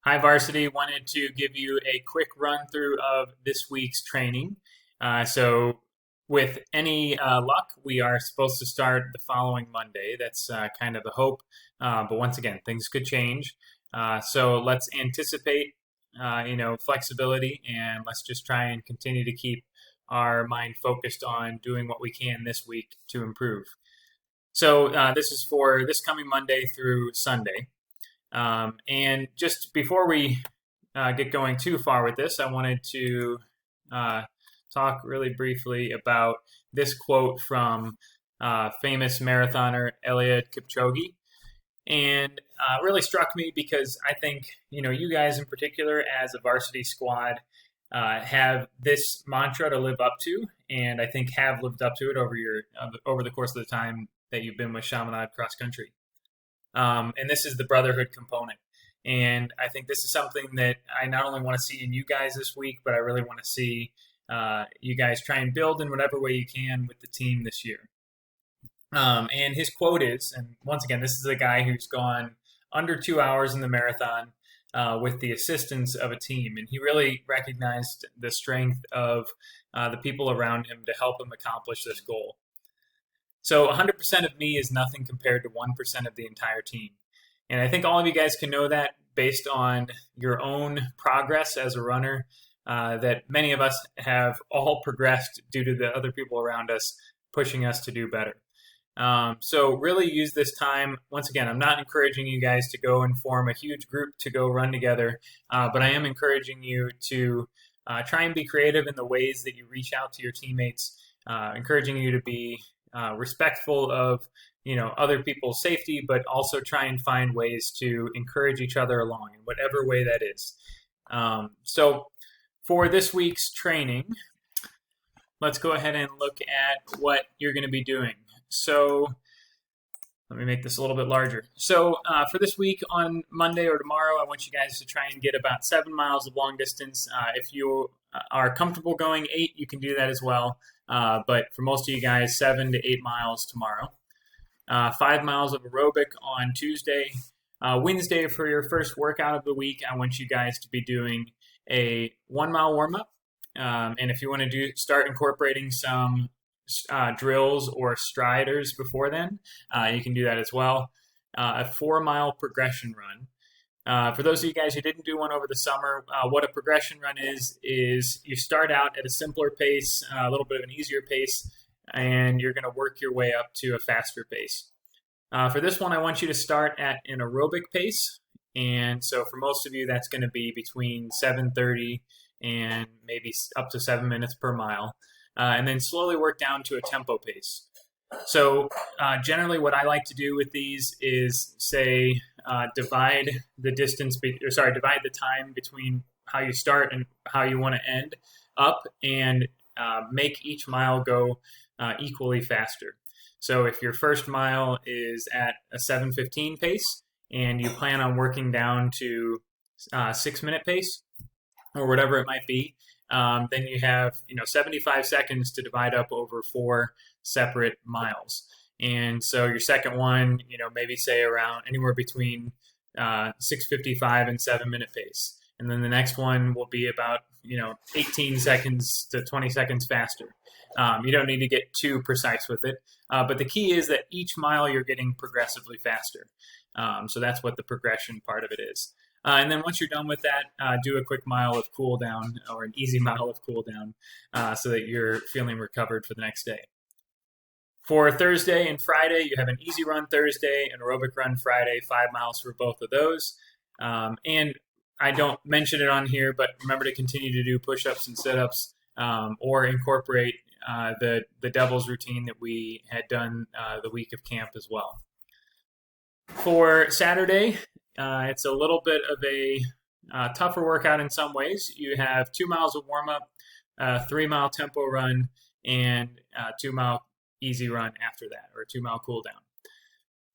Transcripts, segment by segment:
Hi, Varsity. Wanted to give you a quick run through of this week's training. So, with any luck, we are supposed to start the following Monday. That's kind of the hope. But once again, things could change. So let's anticipate, flexibility, and let's just try and continue to keep our mind focused on doing what we can this week to improve. So this is for this coming Monday through Sunday. And just before we get going too far with this, I wanted to talk really briefly about this quote from famous marathoner Eliud Kipchoge. And really struck me because I think, you guys in particular as a varsity squad have this mantra to live up to, and I think have lived up to it over the course of the time that you've been with Chaminade Cross Country. And this is the brotherhood component. And I think this is something that I not only want to see in you guys this week, but I really want to see you guys try and build in whatever way you can with the team this year. And his quote is, and once again, this is a guy who's gone under 2 hours in the marathon with the assistance of a team. And he really recognized the strength of the people around him to help him accomplish this goal. So 100% of me is nothing compared to 1% of the entire team. And I think all of you guys can know that based on your own progress as a runner, that many of us have all progressed due to the other people around us pushing us to do better. So really use this time. Once again, I'm not encouraging you guys to go and form a huge group to go run together, but I am encouraging you to try and be creative in the ways that you reach out to your teammates, encouraging you to be respectful of other people's safety, but also try and find ways to encourage each other along in whatever way that is. So for this week's training, let's go ahead and look at what you're going to be doing. So let me make this a little bit larger. So for this week on Monday or tomorrow, I want you guys to try and get about 7 miles of long distance. If you are comfortable going 8, you can do that as well. But for most of you guys, 7 to 8 miles tomorrow. 5 miles of aerobic on Tuesday. Wednesday, for your first workout of the week, I want you guys to be doing a 1 mile warm-up. And if you want to start incorporating some drills or striders before then, you can do that as well. A 4 mile progression run. For those of you guys who didn't do one over the summer, what a progression run is you start out at a simpler pace, a little bit of an easier pace, and you're going to work your way up to a faster pace. For this one, I want you to start at an aerobic pace. And so for most of you, that's going to be between 7:30 and maybe up to 7 minutes per mile. And then slowly work down to a tempo pace. So generally what I like to do with these is say divide the time between how you start and how you want to end up, and make each mile go equally faster. So if your first mile is at a 7:15 pace and you plan on working down to 6 minute pace or whatever it might be, then you have 75 seconds to divide up over 4 separate miles. And so your second one, maybe say around anywhere between 6:55 and 7 minute pace. And then the next one will be about 18 seconds to 20 seconds faster. You don't need to get too precise with it, but the key is that each mile you're getting progressively faster. So that's what the progression part of it is. And then once you're done with that, do a quick mile of cool down, or an easy mile of cool down, so that you're feeling recovered for the next day. For Thursday and Friday, you have an easy run Thursday, an aerobic run Friday, 5 miles for both of those. And I don't mention it on here, but remember to continue to do push-ups and sit-ups, or incorporate the Devil's routine that we had done the week of camp as well. For Saturday, it's a little bit of a tougher workout in some ways. You have 2 miles of warm-up, 3 mile tempo run, and 2 mile easy run after that, or 2 mile cool down.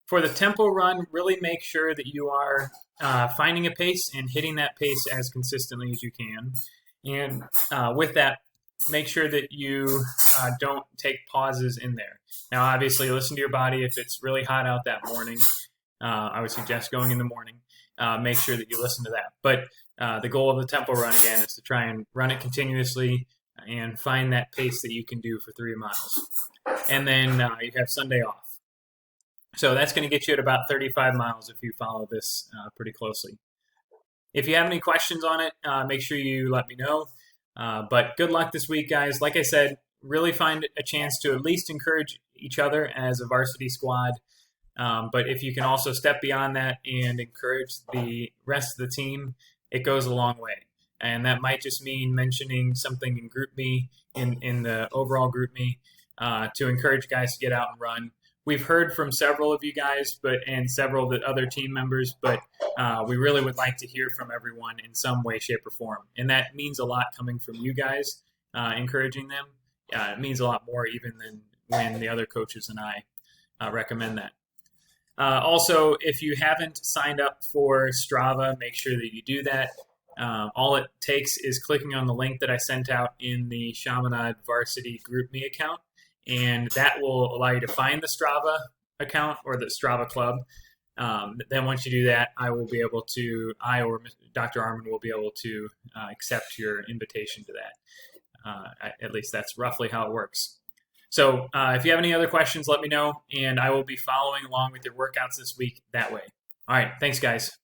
For the tempo run, really make sure that you are finding a pace and hitting that pace as consistently as you can. And with that, make sure that you don't take pauses in there. Now, obviously, listen to your body. If it's really hot out that morning, I would suggest going in the morning. make sure that you listen to that. But the goal of the tempo run, again, is to try and run it continuously and find that pace that you can do for 3 miles. And then you have Sunday off. So that's going to get you at about 35 miles if you follow this pretty closely. If you have any questions on it, make sure you let me know. But good luck this week, guys. Like I said, really find a chance to at least encourage each other as a varsity squad. But if you can also step beyond that and encourage the rest of the team, it goes a long way. And that might just mean mentioning something in GroupMe, in the overall GroupMe, to encourage guys to get out and run. We've heard from several of you guys, and several of the other team members, but we really would like to hear from everyone in some way, shape, or form. And that means a lot coming from you guys, encouraging them. It means a lot more even than when the other coaches and I recommend that. Also, if you haven't signed up for Strava, make sure that you do that. All it takes is clicking on the link that I sent out in the Chaminade Varsity GroupMe account, and that will allow you to find the Strava account or the Strava club. Then once you do that, I or Dr. Armin will be able to accept your invitation to that. At least that's roughly how it works. So if you have any other questions, let me know, and I will be following along with your workouts this week that way. All right, thanks, guys.